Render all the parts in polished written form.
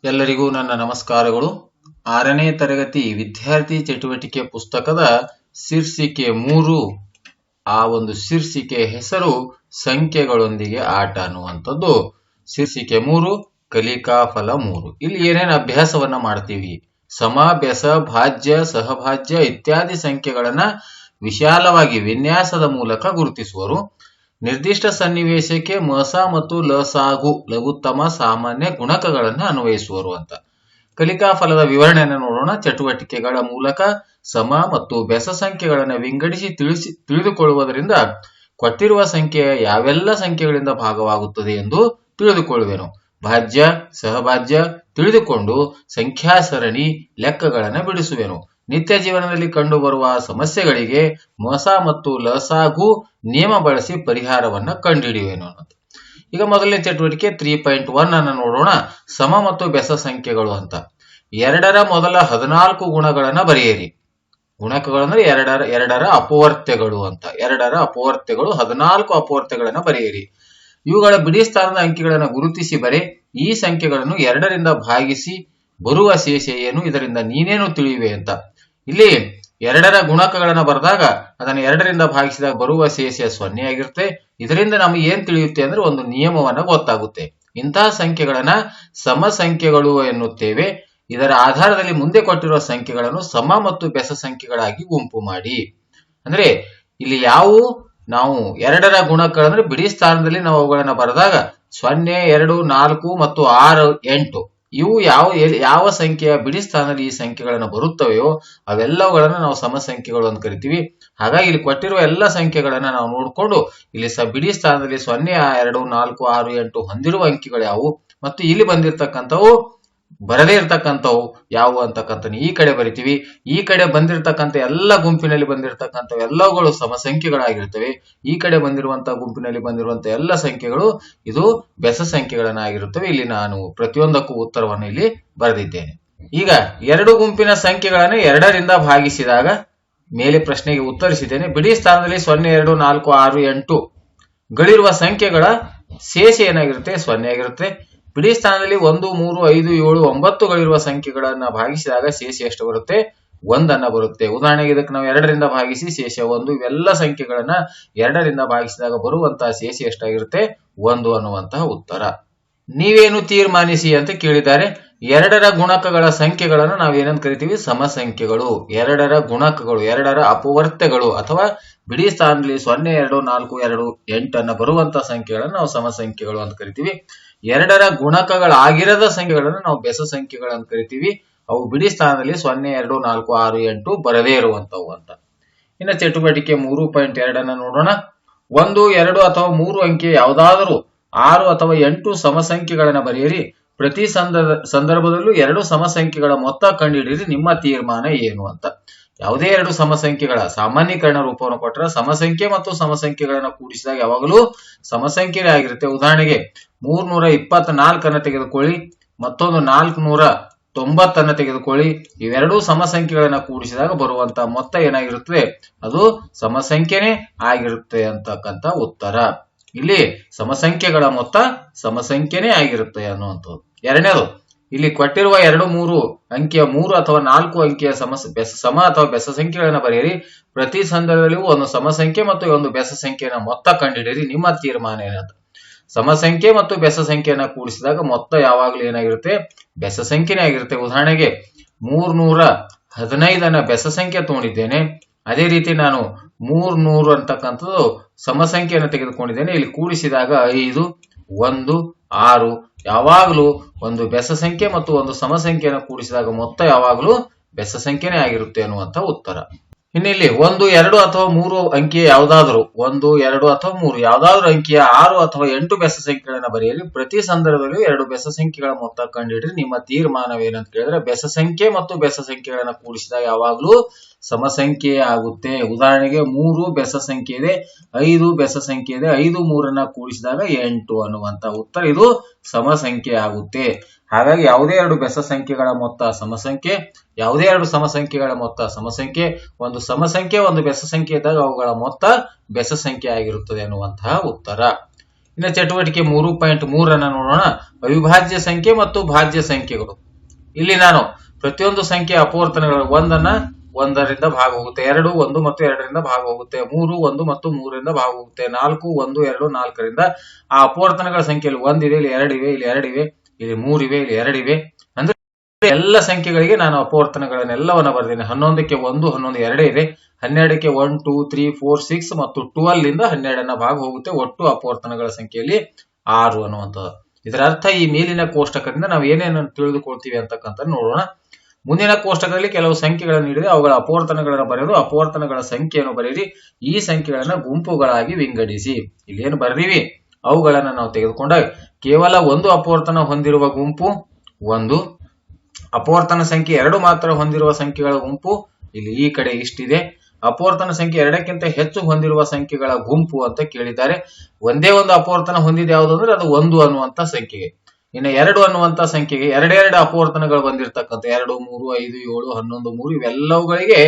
ಎಲ್ಲರಿಗೂ ನನ್ನ ನಮಸ್ಕಾರಗಳು. 6ನೇ ತರಗತಿ ವಿದ್ಯಾರ್ಥಿ ಚಟುವಟಿಕೆ ಪುಸ್ತಕದ ಶೀರ್ಷಿಕೆ 3. ಆ ಒಂದು ಶೀರ್ಷಿಕೆ ಹೆಸರು ಸಂಖ್ಯೆಗಳೊಂದಿಗೆ ಆಟ ಅನ್ನುವಂಥದ್ದು. ಶೀರ್ಷಿಕೆ 3 ಕಲಿಕಾ ಫಲ 3. ಇಲ್ಲಿ ಏನೇನು ಅಭ್ಯಾಸವನ್ನ ಮಾಡ್ತೀವಿ, ಸಮ, ಬೆಸ, ಭಾಜ್ಯ, ಸಹಭಾಜ್ಯ ಇತ್ಯಾದಿ ಸಂಖ್ಯೆಗಳನ್ನ ವಿಶಾಲವಾಗಿ ವಿನ್ಯಾಸದ ಮೂಲಕ ಗುರುತಿಸುವರು. ನಿರ್ದಿಷ್ಟ ಸನ್ನಿವೇಶಕ್ಕೆ ಮಸ ಮತ್ತು ಲಸಾಗು ಲಘುತ್ತಮ ಸಾಮಾನ್ಯ ಗುಣಕಗಳನ್ನು ಅನ್ವಯಿಸುವರು ಅಂತ. ಕಲಿಕಾ ಫಲದ ವಿವರಣೆಯನ್ನು ನೋಡೋಣ. ಚಟುವಟಿಕೆಗಳ ಮೂಲಕ ಸಮ ಮತ್ತು ಬೆಸ ಸಂಖ್ಯೆಗಳನ್ನು ವಿಂಗಡಿಸಿ ತಿಳಿದುಕೊಳ್ಳುವುದರಿಂದ ಕೊಟ್ಟಿರುವ ಸಂಖ್ಯೆ ಯಾವೆಲ್ಲ ಸಂಖ್ಯೆಗಳಿಂದ ಭಾಗವಾಗುತ್ತದೆ ಎಂದು ತಿಳಿದುಕೊಳ್ಳುವೆನು. ಭಾಜ್ಯ, ಸಹಭಾಜ್ಯ ತಿಳಿದುಕೊಂಡು ಸಂಖ್ಯಾ ಸರಣಿ ಲೆಕ್ಕಗಳನ್ನು ಬಿಡಿಸುವೆನು. ನಿತ್ಯ ಜೀವನದಲ್ಲಿ ಕಂಡುಬರುವ ಸಮಸ್ಯೆಗಳಿಗೆ ಮಸ ಮತ್ತು ಲಸಾಗು ನಿಯಮ ಬಳಸಿ ಪರಿಹಾರವನ್ನ ಕಂಡುಹಿಡಿಯುವೆನು ಅನ್ನೋದು. ಈಗ ಮೊದಲನೇ ಚಟುವಟಿಕೆ 3.1 ಅನ್ನು ನೋಡೋಣ. ಸಮ ಮತ್ತು ಬೆಸ ಸಂಖ್ಯೆಗಳು ಅಂತ. 2ರ ಮೊದಲ 14 ಗುಣಗಳನ್ನ ಬರೆಯಿರಿ. ಗುಣಕಗಳು ಅಂದ್ರೆ ಎರಡರ ಅಪವರ್ತ್ಯಗಳು ಅಂತ. 2ರ ಅಪವರ್ತ್ಯಗಳು 14 ಅಪವರ್ತ್ಯಗಳನ್ನ ಬರೆಯಿರಿ. ಇವುಗಳ ಬಿಡಿ ಸ್ಥಾನದ ಅಂಕಿಗಳನ್ನು ಗುರುತಿಸಿ ಬರೆ. ಈ ಸಂಖ್ಯೆಗಳನ್ನು 2ರಿಂದ ಭಾಗಿಸಿ ಬರುವ ಶೇಷ ಏನು, ಇದರಿಂದ ನೀನೇನು ತಿಳಿಯುವೆ ಅಂತ. ಇಲ್ಲಿ 2ರ ಗುಣಕಗಳನ್ನ ಬರೆದಾಗ ಅದನ್ನ 2ರಿಂದ ಭಾಗಿಸಿದಾಗ ಬರುವ ಶೇಷ 0 ಆಗಿರುತ್ತೆ. ಇದರಿಂದ ನಮಗೆ ಏನ್ ತಿಳಿಯುತ್ತೆ ಅಂದ್ರೆ ಒಂದು ನಿಯಮವನ್ನ ಗೊತ್ತಾಗುತ್ತೆ. ಇಂತಹ ಸಂಖ್ಯೆಗಳನ್ನ ಸಮ ಸಂಖ್ಯೆಗಳು ಎನ್ನುತ್ತೇವೆ. ಇದರ ಆಧಾರದಲ್ಲಿ ಮುಂದೆ ಕೊಟ್ಟಿರುವ ಸಂಖ್ಯೆಗಳನ್ನು ಸಮ ಮತ್ತು ಬೆಸ ಸಂಖ್ಯೆಗಳಾಗಿ ಗುಂಪು ಮಾಡಿ. ಅಂದ್ರೆ ಇಲ್ಲಿ ನಾವು 2ರ ಗುಣಕಗಳಂದ್ರೆ ಬಿಡಿ ಸ್ಥಾನದಲ್ಲಿ ನಾವು ಅವುಗಳನ್ನ ಬರೆದಾಗ 0, 2, 4 ಮತ್ತು 6, 8 ಇವು ಯಾವ ಸಂಖ್ಯೆಯ ಬಿಡಿ ಸ್ಥಾನದಲ್ಲಿ ಈ ಸಂಖ್ಯೆಗಳನ್ನು ಬರುತ್ತವೆಯೋ ಅವೆಲ್ಲವುಗಳನ್ನ ನಾವು ಸಮ ಸಂಖ್ಯೆಗಳು ಅಂತ ಕರಿತೀವಿ. ಹಾಗಾಗಿ ಇಲ್ಲಿ ಕೊಟ್ಟಿರುವ ಎಲ್ಲ ಸಂಖ್ಯೆಗಳನ್ನ ನಾವು ನೋಡ್ಕೊಂಡು ಇಲ್ಲಿ ಬಿಡಿ ಸ್ಥಾನದಲ್ಲಿ 0, 2, 4, 6, 8 ಹೊಂದಿರುವ ಅಂಕಿಗಳು ಯಾವುವು ಮತ್ತು ಇಲ್ಲಿ ಬಂದಿರತಕ್ಕಂಥವು ಬರದೇ ಇರತಕ್ಕಂಥವು ಯಾವುವು ಅಂತಕ್ಕಂಥ ಈ ಕಡೆ ಬರಿತೀವಿ. ಈ ಕಡೆ ಬಂದಿರತಕ್ಕಂಥ ಎಲ್ಲ ಗುಂಪಿನಲ್ಲಿ ಬಂದಿರತಕ್ಕಂಥ ಎಲ್ಲವುಗಳು ಸಮ ಸಂಖ್ಯೆಗಳಾಗಿರ್ತವೆ. ಈ ಕಡೆ ಬಂದಿರುವಂತಹ ಗುಂಪಿನಲ್ಲಿ ಬಂದಿರುವಂತಹ ಎಲ್ಲ ಸಂಖ್ಯೆಗಳು ಇದು ಬೆಸ ಸಂಖ್ಯೆಗಳನ್ನಾಗಿರುತ್ತವೆ. ಇಲ್ಲಿ ನಾನು ಪ್ರತಿಯೊಂದಕ್ಕೂ ಉತ್ತರವನ್ನು ಇಲ್ಲಿ ಬರೆದಿದ್ದೇನೆ. ಈಗ 2 ಗುಂಪಿನ ಸಂಖ್ಯೆಗಳನ್ನು 2ರಿಂದ ಭಾಗಿಸಿದಾಗ ಮೇಲೆ ಪ್ರಶ್ನೆಗೆ ಉತ್ತರಿಸಿದ್ದೇನೆ. ಬಿಡಿ ಸ್ಥಾನದಲ್ಲಿ 0, 2, 4, 6, 8 ಗಳಿರುವ ಸಂಖ್ಯೆಗಳ ಶೇಷ ಏನಾಗಿರುತ್ತೆ, 0 ಆಗಿರುತ್ತೆ. ಬಿಡಿ ಸ್ಥಾನದಲ್ಲಿ 1, 3, 5, 7, 9 ಗಳಿರುವ ಸಂಖ್ಯೆಗಳನ್ನ ಭಾಗಿಸಿದಾಗ ಶೇಷ ಎಷ್ಟು ಬರುತ್ತೆ, 1 ಬರುತ್ತೆ. ಉದಾಹರಣೆಗೆ ಇದಕ್ಕೆ ನಾವು 2ರಿಂದ ಭಾಗಿಸಿ ಶೇಷ 1. ಇವೆಲ್ಲ ಸಂಖ್ಯೆಗಳನ್ನ 2ರಿಂದ ಭಾಗಿಸಿದಾಗ ಬರುವಂತಹ ಶೇಷ ಎಷ್ಟಾಗಿರುತ್ತೆ, 1 ಅನ್ನುವಂತಹ ಉತ್ತರ. ನೀವೇನು ತೀರ್ಮಾನಿಸಿ ಅಂತ ಕೇಳಿದ್ದಾರೆ. 2ರ ಗುಣಕಗಳ ಸಂಖ್ಯೆಗಳನ್ನು ನಾವೇನಂತ ಕರಿತೀವಿ, ಸಮ ಸಂಖ್ಯೆಗಳು. 2ರ ಗುಣಕಗಳು, 2ರ ಅಪವರ್ತ್ಯಗಳು ಅಥವಾ ಬಿಡಿ ಸ್ಥಾನದಲ್ಲಿ 0, 2, 4, 2, 8 ಬರುವಂತಹ ಸಂಖ್ಯೆಗಳನ್ನು ನಾವು ಸಮ ಸಂಖ್ಯೆಗಳು ಅಂತ ಕರಿತೀವಿ. 2ರ ಗುಣಕಗಳಾಗಿರದ ಸಂಖ್ಯೆಗಳನ್ನು ನಾವು ಬೆಸ ಸಂಖ್ಯೆಗಳು ಅಂತ ಕರಿತೀವಿ. ಅವು ಬಿಡಿ ಸ್ಥಾನದಲ್ಲಿ 0, 2, 4, 6, 8 ಬರದೇ ಇರುವಂತವು ಅಂತ. ಇನ್ನು ಚಟುವಟಿಕೆ 3.2 ನೋಡೋಣ. 1, 2 ಅಥವಾ 3 ಅಂಕಿಯ ಯಾವುದಾದರೂ 6 ಅಥವಾ 8 ಸಮ ಸಂಖ್ಯೆಗಳನ್ನ ಬರೆಯಿರಿ. ಪ್ರತಿ ಸಂದರ್ಭದಲ್ಲೂ 2 ಸಮ ಸಂಖ್ಯೆಗಳ ಮೊತ್ತ ಕಂಡುಹಿಡಿಯಿರಿ. ನಿಮ್ಮ ತೀರ್ಮಾನ ಏನು ಅಂತ. ಯಾವುದೇ 2 ಸಮ ಸಂಖ್ಯೆಗಳ ಸಾಮಾನ್ಯೀಕರಣ ರೂಪವನ್ನು ಕೊಟ್ಟರೆ ಸಮಸಂಖ್ಯೆ ಮತ್ತು ಸಮಸಂಖ್ಯೆಗಳನ್ನ ಕೂಡಿಸಿದಾಗ ಯಾವಾಗಲೂ ಸಮಸಂಖ್ಯೆ ಆಗಿರುತ್ತೆ. ಉದಾಹರಣೆಗೆ 324 ತೆಗೆದುಕೊಳ್ಳಿ, ಮತ್ತೊಂದು 490 ತೆಗೆದುಕೊಳ್ಳಿ. ಇವೆರಡೂ ಸಮಸಂಖ್ಯೆಗಳನ್ನ ಕೂಡಿಸಿದಾಗ ಬರುವಂತಹ ಮೊತ್ತ ಏನಾಗಿರುತ್ತದೆ, ಅದು ಸಮಸಂಖ್ಯೆನೇ ಆಗಿರುತ್ತೆ ಅಂತಕ್ಕಂಥ ಉತ್ತರ. ಇಲ್ಲಿ ಸಮಸಂಖ್ಯೆಗಳ ಮೊತ್ತ ಸಮಸಂಖ್ಯೆನೇ ಆಗಿರುತ್ತೆ ಅನ್ನುವಂಥದ್ದು. ಎರಡನೇದು, ಇಲ್ಲಿ ಕೊಟ್ಟಿರುವ 2, 3 ಅಂಕಿಯ 3 ಅಥವಾ 4 ಅಂಕಿಯ ಸಮ ಅಥವಾ ಬೆಸ ಸಂಖ್ಯೆಗಳನ್ನ ಬರೆಯಿರಿ. ಪ್ರತಿ ಸಂದರ್ಭದಲ್ಲಿಯೂ ಒಂದು ಸಮಸಂಖ್ಯೆ ಮತ್ತು ಒಂದು ಬೆಸ ಸಂಖ್ಯೆಯ ಮೊತ್ತ ಕಂಡುಹಿಡಿಯಿರಿ. ನಿಮ್ಮ ತೀರ್ಮಾನ ಏನಂತ. ಸಮಸಂಖ್ಯೆ ಮತ್ತು ಬೆಸ ಸಂಖ್ಯೆಯನ್ನ ಕೂಡಿಸಿದಾಗ ಮೊತ್ತ ಯಾವಾಗಲೂ ಏನಾಗಿರುತ್ತೆ, ಬೆಸ ಸಂಖ್ಯೆನೇ ಆಗಿರುತ್ತೆ. ಉದಾಹರಣೆಗೆ 315 ಬೆಸ ಸಂಖ್ಯೆ ತಗೊಂಡಿದ್ದೇನೆ. ಅದೇ ರೀತಿ ನಾನು 300 ಅಂತಕ್ಕಂಥದ್ದು ಸಮಸಂಖ್ಯೆಯನ್ನು ತೆಗೆದುಕೊಂಡಿದ್ದೇನೆ. ಇಲ್ಲಿ ಕೂಡಿಸಿದಾಗ 5, 1, 6 ಯಾವಾಗಲೂ ಒಂದು ಬೆಸ ಸಂಖ್ಯೆ ಮತ್ತು ಒಂದು ಸಮಸಂಖ್ಯೆಯನ್ನು ಕೂಡಿಸಿದಾಗ ಮೊತ್ತ ಯಾವಾಗಲೂ ಬೆಸ ಸಂಖ್ಯೆನೇ ಆಗಿರುತ್ತೆ ಅನ್ನುವಂಥ ಉತ್ತರ. ಇನ್ನಿಲ್ಲಿ 1, 2 ಅಥವಾ 3 ಅಂಕಿಯ ಯಾವುದಾದರೂ 1, 2 ಅಥವಾ 3 ಯಾವುದಾದ್ರೂ ಅಂಕಿಯ 6 ಅಥವಾ 8 ಬೆಸ ಸಂಖ್ಯೆಗಳನ್ನ ಬರೆಯಲಿ. ಪ್ರತಿ ಸಂದರ್ಭದಲ್ಲೂ 2 ಬೆಸ ಸಂಖ್ಯೆಗಳ ಮೊತ್ತ ಕಂಡುಹಿಡಿದ್ರೆ ನಿಮ್ಮ ತೀರ್ಮಾನವೇನಂತ ಕೇಳಿದ್ರೆ ಬೆಸ ಸಂಖ್ಯೆ ಮತ್ತು ಬೆಸ ಸಂಖ್ಯೆಗಳನ್ನ ಕೂಡಿಸಿದಾಗ ಯಾವಾಗಲೂ ಸಮಸಂಖ್ಯೆ ಆಗುತ್ತೆ. ಉದಾಹರಣೆಗೆ 3 ಬೆಸ ಸಂಖ್ಯೆ ಇದೆ, 5 ಬೆಸ ಸಂಖ್ಯೆ ಇದೆ. 5, 3 ಕೂಡಿಸಿದಾಗ 8 ಅನ್ನುವಂತ ಉತ್ತರ. ಇದು ಸಮಸಂಖ್ಯೆ ಆಗುತ್ತೆ. ಹಾಗಾಗಿ ಯಾವುದೇ 2 ಬೆಸ ಸಂಖ್ಯೆಗಳ ಮೊತ್ತ ಸಮಸಂಖ್ಯೆ, ಯಾವುದೇ 2 ಸಮಸಂಖ್ಯೆಗಳ ಮೊತ್ತ ಸಮಸಂಖ್ಯೆ. ಒಂದು ಸಮಸಂಖ್ಯೆ ಒಂದು ಬೆಸ ಸಂಖ್ಯೆ ಇದ್ದಾಗ ಅವುಗಳ ಮೊತ್ತ ಬೆಸ ಸಂಖ್ಯೆ ಆಗಿರುತ್ತದೆ ಅನ್ನುವಂತಹ ಉತ್ತರ. ಇನ್ನು ಚಟುವಟಿಕೆ 3.3 ನೋಡೋಣ. ಅವಿಭಾಜ್ಯ ಸಂಖ್ಯೆ ಮತ್ತು ಭಾಜ್ಯ ಸಂಖ್ಯೆಗಳು. ಇಲ್ಲಿ ನಾನು ಪ್ರತಿಯೊಂದು ಸಂಖ್ಯೆ ಅಪವರ್ತನಗಳು 1ರಿಂದ ಭಾಗ ಹೋಗುತ್ತೆ, 2 1 ಮತ್ತು 2ರಿಂದ ಭಾಗ ಹೋಗುತ್ತೆ, 3 1 ಮತ್ತು 3ರಿಂದ ಭಾಗ ಹೋಗುತ್ತೆ, 4 1 2 4ರಿಂದ ಆ ಅಪವರ್ತನಗಳ ಸಂಖ್ಯೆಯಲ್ಲಿ 1 ಇದೆ, ಇಲ್ಲಿ 2 ಇವೆ, ಇಲ್ಲಿ 2 ಇವೆ, ಇಲ್ಲಿ 3 ಇವೆ, ಇಲ್ಲಿ 2 ಇವೆ. ಅಂದ್ರೆ ಎಲ್ಲ ಸಂಖ್ಯೆಗಳಿಗೆ ನಾನು ಅಪವರ್ತನಗಳನ್ನೆಲ್ಲವನ್ನ ಬರ್ತೀನಿ. 11ಕ್ಕೆ 1 11 2 ಇದೆ, 12ಕ್ಕೆ 1 2 3 4 6 ಮತ್ತು 12 ರಿಂದ 12ನ ಭಾಗ ಹೋಗುತ್ತೆ. ಒಟ್ಟು ಅಪವರ್ತನಗಳ ಸಂಖ್ಯೆಯಲ್ಲಿ 6 ಅನ್ನುವಂಥದ್ದು. ಇದರ ಅರ್ಥ ಈ ಮೇಲಿನ ಕೋಷ್ಟಕದಿಂದ ನಾವು ಏನೇನು ತಿಳಿದುಕೊಳ್ತೀವಿ ಅಂತಕ್ಕಂಥ ನೋಡೋಣ. ಮುಂದಿನ ಕೋಷ್ಟಕದಲ್ಲಿ ಕೆಲವು ಸಂಖ್ಯೆಗಳನ್ನು ನೀಡಿದೆ, ಅವುಗಳ ಅಪವರ್ತನಗಳನ್ನು ಬರೆದು ಅಪವರ್ತನಗಳ ಸಂಖ್ಯೆಯನ್ನು ಬರೆಯಿರಿ. ಈ ಸಂಖ್ಯೆಗಳನ್ನ ಗುಂಪುಗಳಾಗಿ ವಿಂಗಡಿಸಿ. ಇಲ್ಲಿ ಏನು ಬರೆದಿವಿ ಅವುಗಳನ್ನ ನಾವು ತೆಗೆದುಕೊಂಡಾಗ ಕೇವಲ ಒಂದು ಅಪವರ್ತನ ಹೊಂದಿರುವ ಗುಂಪು 1, ಅಪವರ್ತನ ಸಂಖ್ಯೆ 2 ಮಾತ್ರ ಹೊಂದಿರುವ ಸಂಖ್ಯೆಗಳ ಗುಂಪು ಇಲ್ಲಿ ಈ ಕಡೆ ಇಷ್ಟಿದೆ. ಅಪವರ್ತನ ಸಂಖ್ಯೆ 2ಕ್ಕಿಂತ ಹೆಚ್ಚು ಹೊಂದಿರುವ ಸಂಖ್ಯೆಗಳ ಗುಂಪು ಅಂತ ಕೇಳಿದ್ದಾರೆ. ಒಂದೇ ಒಂದು ಅಪವರ್ತನ ಹೊಂದಿದೆ ಯಾವುದು ಅಂದ್ರೆ ಅದು 1 ಅನ್ನುವಂತ ಸಂಖ್ಯೆಗೆ. ಇನ್ನು 2 ಅನ್ನುವಂತ ಸಂಖ್ಯೆಗೆ ಎರಡೆರಡು ಅಪವರ್ತನಗಳು ಬಂದಿರತಕ್ಕಂಥ 2 3 5 7 11 3 ಇವೆಲ್ಲವುಗಳಿಗೆ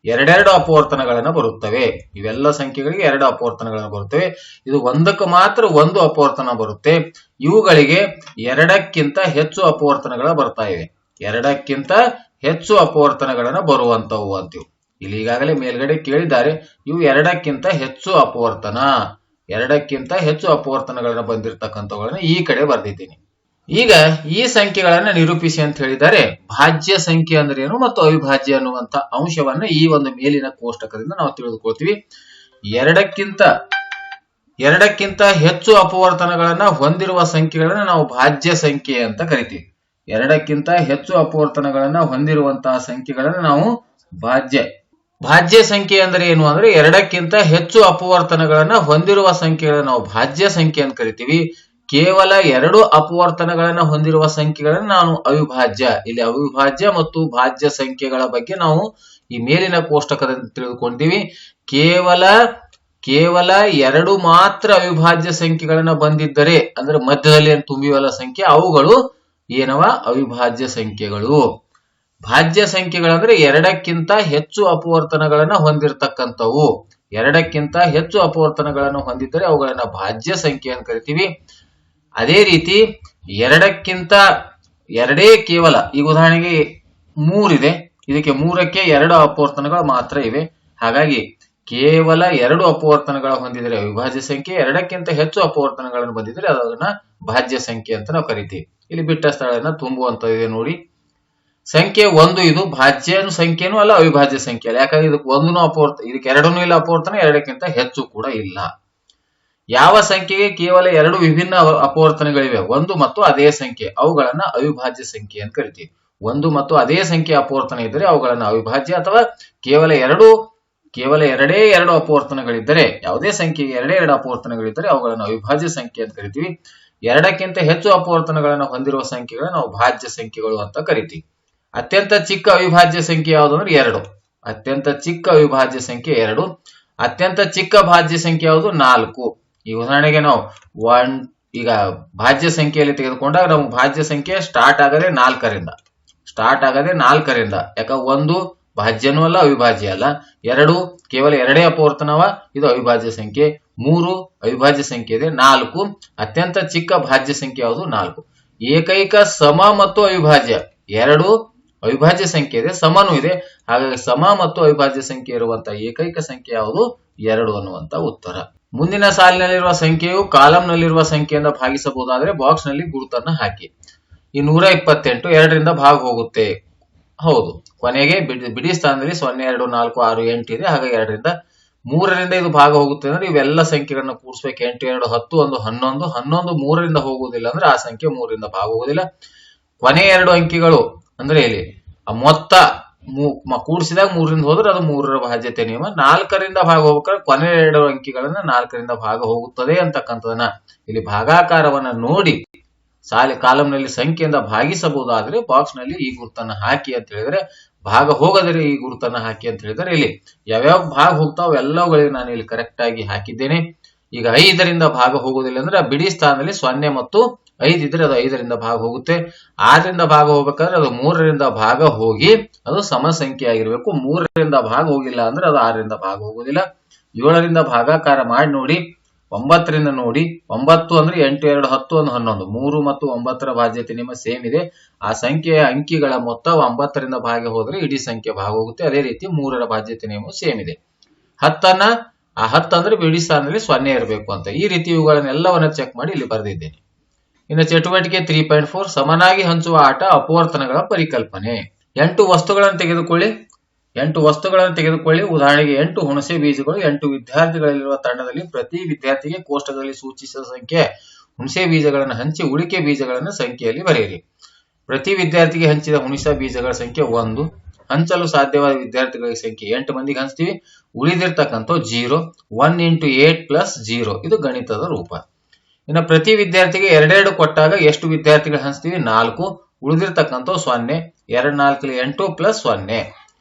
ಎರಡೆರಡು ಅಪವರ್ತನಗಳನ್ನ ಬರುತ್ತವೆ. ಇವೆಲ್ಲ ಸಂಖ್ಯೆಗಳಿಗೆ 2 ಅಪವರ್ತನಗಳನ್ನ ಬರುತ್ತವೆ. ಇದು ಒಂದಕ್ಕೆ ಮಾತ್ರ 1 ಅಪವರ್ತನ ಬರುತ್ತೆ. ಇವುಗಳಿಗೆ 2ಕ್ಕಿಂತ ಹೆಚ್ಚು ಅಪವರ್ತನಗಳ ಬರ್ತಾ ಇವೆ. 2ಕ್ಕಿಂತ ಹೆಚ್ಚು ಅಪವರ್ತನಗಳನ್ನ ಬರುವಂತವು ಅಂತೀವಿ. ಇಲ್ಲಿ ಈಗಾಗಲೇ ಮೇಲ್ಗಡೆ ಕೇಳಿದ್ದಾರೆ, ಇವು 2ಕ್ಕಿಂತ ಹೆಚ್ಚು ಅಪವರ್ತನ, 2ಕ್ಕಿಂತ ಹೆಚ್ಚು ಅಪವರ್ತನಗಳನ್ನ ಬಂದಿರತಕ್ಕಂಥವುಗಳನ್ನ ಈ ಕಡೆ ಬರ್ದಿದ್ದೀನಿ. ಈಗ ಈ ಸಂಖ್ಯೆಗಳನ್ನ ನಿರೂಪಿಸಿ ಅಂತ ಹೇಳಿದ್ದಾರೆ. ಭಾಜ್ಯ ಸಂಖ್ಯೆ ಅಂದ್ರೆ ಏನು ಮತ್ತು ಅವಿಭಾಜ್ಯ ಅನ್ನುವಂತ ಅಂಶವನ್ನ ಈ ಒಂದು ಮೇಲಿನ ಕೋಷ್ಟಕದಿಂದ ನಾವು ತಿಳಿದುಕೊಳ್ತೀವಿ. ಎರಡಕ್ಕಿಂತ ಹೆಚ್ಚು ಅಪವರ್ತನಗಳನ್ನ ಹೊಂದಿರುವ ಸಂಖ್ಯೆಗಳನ್ನ ನಾವು ಭಾಜ್ಯ ಸಂಖ್ಯೆ ಅಂತ ಕರಿತೀವಿ. 2ಕ್ಕಿಂತ ಹೆಚ್ಚು ಅಪವರ್ತನಗಳನ್ನ ಹೊಂದಿರುವಂತಹ ಸಂಖ್ಯೆಗಳನ್ನ ನಾವು ಭಾಜ್ಯ ಸಂಖ್ಯೆ ಅಂದ್ರೆ ಏನು ಅಂದ್ರೆ 2ಕ್ಕಿಂತ ಹೆಚ್ಚು ಅಪವರ್ತನಗಳನ್ನ ಹೊಂದಿರುವ ಸಂಖ್ಯೆಗಳನ್ನ ನಾವು ಭಾಜ್ಯ ಸಂಖ್ಯೆ ಅಂತ ಕರಿತೀವಿ. ಕೇವಲ 2 ಅಪವರ್ತನಗಳನ್ನ ಹೊಂದಿರುವ ಸಂಖ್ಯೆಗಳನ್ನ ನಾವು ಅವಿಭಾಜ್ಯ. ಇಲ್ಲಿ ಅವಿಭಾಜ್ಯ ಮತ್ತು ಭಾಜ್ಯ ಸಂಖ್ಯೆಗಳ ಬಗ್ಗೆ ನಾವು ಈ ಮೇಲಿನ ಕೋಷ್ಟಕದಲ್ಲಿ ತಿಳಿದುಕೊಂಡಿವಿ. ಕೇವಲ 2 ಮಾತ್ರ ಅವಿಭಾಜ್ಯ ಸಂಖ್ಯೆಗಳನ್ನ ಬಂದಿದ್ದರೆ ಅಂದ್ರೆ ಮಧ್ಯದಲ್ಲಿ ಏನು ತುಂಬಿವಲ್ಲ ಸಂಖ್ಯೆ, ಅವುಗಳು ಏನವ ಅವಿಭಾಜ್ಯ ಸಂಖ್ಯೆಗಳು. ಭಾಜ್ಯ ಸಂಖ್ಯೆಗಳಂದ್ರೆ 2ಕ್ಕಿಂತ ಹೆಚ್ಚು ಅಪವರ್ತನಗಳನ್ನ ಹೊಂದಿರತಕ್ಕಂಥವು. 2ಕ್ಕಿಂತ ಹೆಚ್ಚು ಅಪವರ್ತನಗಳನ್ನು ಹೊಂದಿದ್ದರೆ ಅವುಗಳನ್ನ ಭಾಜ್ಯ ಸಂಖ್ಯೆ ಅಂತ ಕರಿತೀವಿ. ಅದೇ ರೀತಿ 2ಕ್ಕಿಂತ 2 ಕೇವಲ, ಈಗ ಉದಾಹರಣೆಗೆ 3 ಇದೆ, ಇದಕ್ಕೆ 3ಕ್ಕೆ 2 ಅಪವರ್ತನಗಳು ಮಾತ್ರ ಇವೆ. ಹಾಗಾಗಿ ಕೇವಲ 2 ಅಪವರ್ತನಗಳ ಹೊಂದಿದರೆ ಅವಿಭಾಜ್ಯ ಸಂಖ್ಯೆ, 2ಕ್ಕಿಂತ ಹೆಚ್ಚು ಅಪವರ್ತನಗಳನ್ನು ಬಂದಿದ್ರೆ ಅದನ್ನ ಭಾಜ್ಯ ಸಂಖ್ಯೆ ಅಂತ ನಾವು ಕರಿತೀವಿ. ಇಲ್ಲಿ ಬಿಟ್ಟ ಸ್ಥಳನ ತುಂಬುವಂತದಿದೆ ನೋಡಿ. ಸಂಖ್ಯೆ 1 ಇದು ಭಾಜ್ಯ ಸಂಖ್ಯೆನೂ ಅಲ್ಲ, ಅವಿಭಾಜ್ಯ ಸಂಖ್ಯೆ ಅಲ್ಲ. ಯಾಕಂದ್ರೆ ಇದಕ್ಕೆ 1 ಅಪವರ್ತನ, ಇದಕ್ಕೆ 2 ಇಲ್ಲ ಅಪವರ್ತನ, 2ಕ್ಕಿಂತ ಹೆಚ್ಚು ಕೂಡ ಇಲ್ಲ. ಯಾವ ಸಂಖ್ಯೆಗೆ ಕೇವಲ 2 ವಿಭಿನ್ನ ಅಪವರ್ತನಗಳಿವೆ, 1 ಮತ್ತು ಅದೇ ಸಂಖ್ಯೆ, ಅವುಗಳನ್ನ ಅವಿಭಾಜ್ಯ ಸಂಖ್ಯೆ ಅಂತ ಕರಿತೀವಿ. 1 ಮತ್ತು ಅದೇ ಸಂಖ್ಯೆ ಅಪವರ್ತನ ಇದ್ದರೆ ಅವುಗಳನ್ನ ಅವಿಭಾಜ್ಯ, ಅಥವಾ ಕೇವಲ 2 ಅಪವರ್ತನಗಳಿದ್ದರೆ, ಯಾವುದೇ ಸಂಖ್ಯೆಗೆ 2 ಅಪವರ್ತನಗಳಿದ್ದರೆ ಅವುಗಳನ್ನು ಅವಿಭಾಜ್ಯ ಸಂಖ್ಯೆ ಅಂತ ಕರಿತೀವಿ. 2ಕ್ಕಿಂತ ಹೆಚ್ಚು ಅಪವರ್ತನಗಳನ್ನು ಹೊಂದಿರುವ ಸಂಖ್ಯೆಗಳನ್ನು ನಾವು ಭಾಜ್ಯ ಸಂಖ್ಯೆಗಳು ಅಂತ ಕರಿತೀವಿ. ಅತ್ಯಂತ ಚಿಕ್ಕ ಅವಿಭಾಜ್ಯ ಸಂಖ್ಯೆ ಯಾವುದು ಅಂದ್ರೆ 2. ಅತ್ಯಂತ ಚಿಕ್ಕ ಅವಿಭಾಜ್ಯ ಸಂಖ್ಯೆ 2. ಅತ್ಯಂತ ಚಿಕ್ಕ ಭಾಜ್ಯ ಸಂಖ್ಯೆ ಯಾವುದು 4. ಈ ಉದಾಹರಣೆಗೆ ನಾವು ಈಗ ಭಾಜ್ಯ ಸಂಖ್ಯೆಯಲ್ಲಿ ತೆಗೆದುಕೊಂಡಾಗ ನಾವು ಭಾಜ್ಯ ಸಂಖ್ಯೆ ಸ್ಟಾರ್ಟ್ ಆಗದೆ 4ರಿಂದ. ಯಾಕ 1 ಭಾಜ್ಯನೂ ಅಲ್ಲ ಅವಿಭಾಜ್ಯ ಅಲ್ಲ, 2 ಕೇವಲ 2 ಅಪವರ್ತನವ, ಇದು ಅವಿಭಾಜ್ಯ ಸಂಖ್ಯೆ, 3 ಅವಿಭಾಜ್ಯ ಸಂಖ್ಯೆ ಇದೆ, 4 ಅತ್ಯಂತ ಚಿಕ್ಕ ಭಾಜ್ಯ ಸಂಖ್ಯೆ ಯಾವುದು 4. ಏಕೈಕ ಸಮ ಮತ್ತು ಅವಿಭಾಜ್ಯ 2 ಅವಿಭಾಜ್ಯ ಸಂಖ್ಯೆ ಇದೆ, ಸಮನೂ ಇದೆ. ಹಾಗಾಗಿ ಸಮ ಮತ್ತು ಅವಿಭಾಜ್ಯ ಸಂಖ್ಯೆ ಇರುವಂತಹ ಏಕೈಕ ಸಂಖ್ಯೆ ಯಾವುದು 2 ಅನ್ನುವಂತ ಉತ್ತರ. ಮುಂದಿನ ಸಾಲಿನಲ್ಲಿರುವ ಸಂಖ್ಯೆಯು ಕಾಲಂನಲ್ಲಿರುವ ಸಂಖ್ಯೆಯಿಂದ ಭಾಗಿಸಬಹುದಾದ್ರೆ ಬಾಕ್ಸ್ ನಲ್ಲಿ ಗುರುತನ್ನ ಹಾಕಿ. ಈ 128 2ರಿಂದ ಭಾಗ ಹೋಗುತ್ತೆ. ಹೌದು, ಕೊನೆಗೆ ಬಿಡಿ ಸ್ಥಾನದಲ್ಲಿ 0 2 4 6 8 ಇದೆ. ಹಾಗಾಗಿ 2ರಿಂದ 3ರಿಂದ ಇದು ಭಾಗ ಹೋಗುತ್ತೆ ಅಂದ್ರೆ ಇವೆಲ್ಲ ಸಂಖ್ಯೆಗಳನ್ನ ಕೂಡಿಸ್ಬೇಕು. 8 2 10 1 11 11 3ರಿಂದ ಹೋಗುವುದಿಲ್ಲ ಅಂದ್ರೆ ಆ ಸಂಖ್ಯೆ 3ರಿಂದ ಭಾಗ ಹೋಗುವುದಿಲ್ಲ. ಕೊನೆ 2 ಅಂಕಿಗಳು ಅಂದ್ರೆ ಇಲ್ಲಿ ಆ ಮೊತ್ತ ಕೂಡಿಸಿದಾಗ 3ರಿಂದ ಹೋದ್ರೆ ಅದು 3ರ ಭಾಜ್ಯತೆ ನಿಯಮ. 4ರಿಂದ ಭಾಗ ಹೋಗ್ಬೇಕಾದ್ರೆ ಕೊನೆ 2 ಅಂಕಿಗಳನ್ನ 4ರಿಂದ ಭಾಗ ಹೋಗುತ್ತದೆ ಅಂತಕ್ಕಂಥದನ್ನ ಇಲ್ಲಿ ಭಾಗಾಕಾರವನ್ನ ನೋಡಿ ಕಾಲಂನಲ್ಲಿ ಸಂಖ್ಯೆಯಿಂದ ಭಾಗಿಸಬಹುದಾದ್ರೆ ಬಾಕ್ಸ್ ನಲ್ಲಿ ಈ ಗುರುತನ್ನ ಹಾಕಿ ಅಂತ ಹೇಳಿದ್ರೆ, ಭಾಗ ಹೋಗದರೆ ಈ ಗುರುತನ್ನ ಹಾಕಿ ಅಂತ ಹೇಳಿದ್ರೆ ಇಲ್ಲಿ ಯಾವ್ಯಾವ ಭಾಗ ಹೋಗ್ತಾವ ಎಲ್ಲವುಗಳಿಗೆ ನಾನು ಇಲ್ಲಿ ಕರೆಕ್ಟ್ ಆಗಿ ಹಾಕಿದ್ದೇನೆ. ಈಗ 5ರಿಂದ ಭಾಗ ಹೋಗುವುದಿಲ್ಲ ಅಂದ್ರೆ ಬಿಡಿ ಸ್ಥಾನದಲ್ಲಿ 0 ಮತ್ತು 5 ಇದ್ರೆ ಅದು 5ರಿಂದ ಭಾಗ ಹೋಗುತ್ತೆ. 6ರಿಂದ ಭಾಗ ಹೋಗ್ಬೇಕಾದ್ರೆ ಅದು 3ರಿಂದ ಭಾಗ ಹೋಗಿ ಅದು ಸಮ ಸಂಖ್ಯೆ ಆಗಿರ್ಬೇಕು. 3ರಿಂದ ಭಾಗ ಹೋಗಿಲ್ಲ ಅಂದ್ರೆ ಅದು 6ರಿಂದ ಭಾಗ ಹೋಗುವುದಿಲ್ಲ. 7ರಿಂದ ಭಾಗಾಕಾರ ಮಾಡಿ ನೋಡಿ, 9ರಿಂದ ನೋಡಿ 9 ಅಂದ್ರೆ 8 2 10 1 11 3 ಮತ್ತು 9ರ ಭಾಜ್ಯತೆ ನಿಯಮ ಸೇಮ್ ಇದೆ. ಆ ಸಂಖ್ಯೆಯ ಅಂಕಿಗಳ ಮೊತ್ತ 9ರಿಂದ ಭಾಗ ಹೋದ್ರೆ ಇಡೀ ಸಂಖ್ಯೆ ಭಾಗ ಹೋಗುತ್ತೆ. ಅದೇ ರೀತಿ 3ರ ಭಾಜ್ಯತೆ ನಿಯಮ ಸೇಮ್ ಇದೆ. 10 ಅಂದ್ರೆ ಬಿಡಿ ಸ್ಥಾನದಲ್ಲಿ 0 ಇರಬೇಕು ಅಂತ. ಈ ರೀತಿ ಇವುಗಳನ್ನೆಲ್ಲವನ್ನ ಚೆಕ್ ಮಾಡಿ ಇಲ್ಲಿ ಬರೆದಿದ್ದೇನೆ. ಇನ್ನು ಚಟುವಟಿಕೆ 3.4 ಸಮನಾಗಿ ಹಂಚುವ ಆಟ ಅಪವರ್ತನಗಳ ಪರಿಕಲ್ಪನೆ. 8 ವಸ್ತುಗಳನ್ನು ತೆಗೆದುಕೊಳ್ಳಿ. ಉದಾಹರಣೆಗೆ 8 ಹುಣಸೆ ಬೀಜಗಳು. 8 ವಿದ್ಯಾರ್ಥಿಗಳಲ್ಲಿರುವ ತಂಡದಲ್ಲಿ ಪ್ರತಿ ವಿದ್ಯಾರ್ಥಿಗೆ ಕೋಷ್ಟಕದಲ್ಲಿ ಸೂಚಿಸಿದ ಸಂಖ್ಯೆ ಹುಣಸೆ ಬೀಜಗಳನ್ನು ಹಂಚಿ ಉಳಿಕೆ ಬೀಜಗಳನ್ನು ಸಂಖ್ಯೆಯಲ್ಲಿ ಬರೆಯಿರಿ. ಪ್ರತಿ ವಿದ್ಯಾರ್ಥಿಗೆ ಹಂಚಿದ ಹುಣಸೆ ಬೀಜಗಳ ಸಂಖ್ಯೆ 1. ಹಂಚಲು ಸಾಧ್ಯವಾದ ವಿದ್ಯಾರ್ಥಿಗಳ ಸಂಖ್ಯೆ 8 ಮಂದಿಗೆ ಹಂಚ್ತೀವಿ. ಉಳಿದಿರ್ತಕ್ಕಂಥ 0. 1 × 8 + 0 ಇದು ಗಣಿತದ ರೂಪ. ಇನ್ನು ಪ್ರತಿ ವಿದ್ಯಾರ್ಥಿಗೆ 2 ಕೊಟ್ಟಾಗ ಎಷ್ಟು ವಿದ್ಯಾರ್ಥಿಗಳು ಹಂಚ್ತೀವಿ? 4. ಉಳಿದಿರ್ತಕ್ಕಂಥ 0. 2 4 8 + 0.